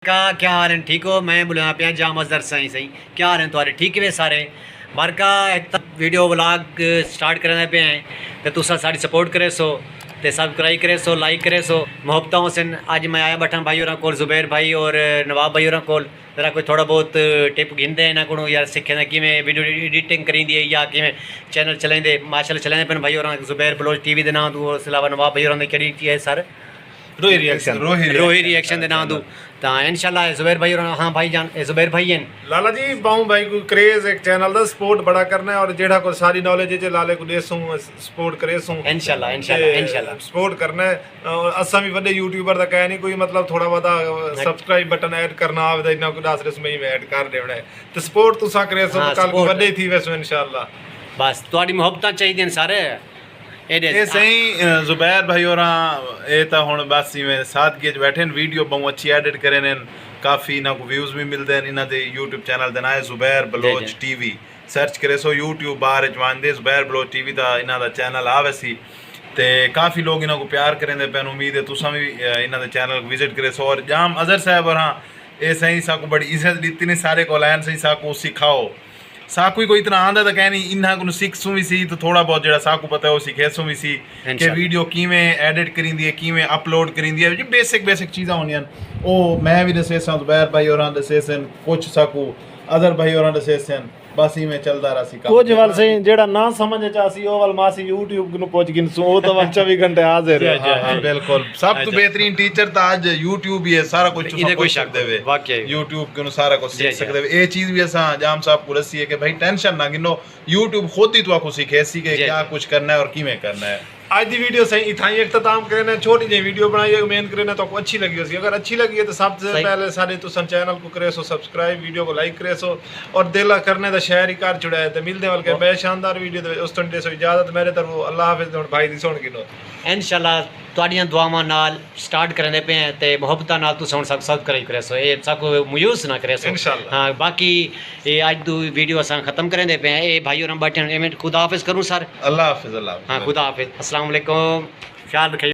क्या हाल है? ठीक हो? मैं बुलाया पे जाम अजहर सही सही। क्या हाल है तुम्हारे? ठीक है सारे मरका एक वीडियो व्लॉग स्टार्ट करने पे हैं तो तुसा साड़ी सपोर्ट करे सो ते सब्सक्राइब करे सो लाइक करे सो मुहब्बतों से। अज मैं आया बैठा भाई और कोल जुबैर भाई और नवाब भाई और कोल जरा कोई थोड़ा बहुत टिप गिनते इन्हों को यार सीखे किमें वीडियो एडिटिंग करी दी या किमें चैनल चलेंदे माशाल्लाह चलेंदे पे भाई और जुबैर बलोच टीवी के नाम तू उस अलावा नवाब भाई और केड़ी है सर रोही रिएक्शन दे नाम दूँ तो इंशाल्लाह जुबैर भाई और हाँ भाई जान जुबैर भाई हैं लाला जी बाऊ भाई को क्रेज एक चैनल दा सपोर्ट बड़ा करना है और जेड़ा को सारी नॉलेज है लाले को देसूं सपोर्ट करेसूं इंशाल्लाह सपोर्ट करना है और असा भी बड़े यूट्यूबर दा कह नहीं कोई मतलब थोड़ा बहुत सब्सक्राइब बटन ऐड करना आवे इना को दस रस में ऐड कर देना है तो सपोर्ट तुसा करेसो कल को बड़े थी वैसे इंशाल्लाह बस तुम्हारी मोहब्बत चाहिए सारे ये सही जुबैर भाई और ये तो हुण बस इवें सादगी बैठे वीडियो बहुत अच्छी एडिट करे ने काफ़ी इन्हों को व्यूज़ भी मिलते हैं इन्हों के यूट्यूब चैनल के नाम जुबैर बलोच टीवी सर्च करे सो यूट्यूब बाहर चवांदे जुबैर बलोच टीवी का इन्हों का चैनल आवे सी तो काफ़ी लोग इन्हों को प्यार करेंगे पैन उम्मीद है तुसा भी इन्हों के चैनल को विजिट करे सो और जाम अजहर साहब और हाँ ये सही साकू बड़ी इज्जत दी ने सारे को लैन सही साकू सिखाओ साकू को इतना आंदा तो कह नहीं इन्हों को सीखसूँ भी सी तो थोड़ा बहुत जो साकू पता है वो सीखेसूँ भी सी कि वीडियो किमें एडिट करी है किमें अपलोड करी है जो बेसिक चीज़ा होंगे वो मैं भी दसे जुबैर भाई और दसे कुछ साकू अदर भाई और दसे बस ही में चलता रहा सी कुछ वाल सही जेड़ा ना समझ चासी ओ वाल मासी YouTube नु पहुंच गिन सो ओ तो 24 घंटे हाजिर है। हां बिल्कुल सब तो बेहतरीन टीचर तो आज YouTube ही है सारा कुछ इधर कोई शक देवे वाकई YouTube के सारा कुछ सीख सकते हैं ये चीज भी असा जाम साहब को रसी है कि भाई टेंशन ना गिनो YouTube खुद ही तो आपको सीखे सी के क्या कुछ करना है और किवें करना है। आज की वीडियो सही इथाई इख्तिताम करने छोटी जी वीडियो बनाई है उम्मीद करने तो आपको अच्छी लगी होगी अगर अच्छी लगी है तो सबसे पहले सारे तो चैनल को करे सो सब्सक्राइब वीडियो को लाइक करे सो और दिल करने का शेयर ही कर चुड़ा है तो मिलते वाल के बे शानदार वीडियो उस तंटे सो इजाजत मेरे तरफ अल्लाह हाफिज भाई दी सुन गिनो इंशाल्लाह तुहाड़ियां दुआवां नाल स्टार्ट करने पे हैं ते मुहब्बतां नाल तुस हुण सब्सक्राइब करे सो ये सब मायूस ना करे सो इंशाल्लाह। हाँ बाकी ये आज दो वीडियो असां खत्म करें पे हैं ये भाई और बैठे खुदा हाफिज करूँ सर अल्लाह हाफिज। हाँ खुदा हाफिज अस्सलाम वालेकुम ख्याल रखिए।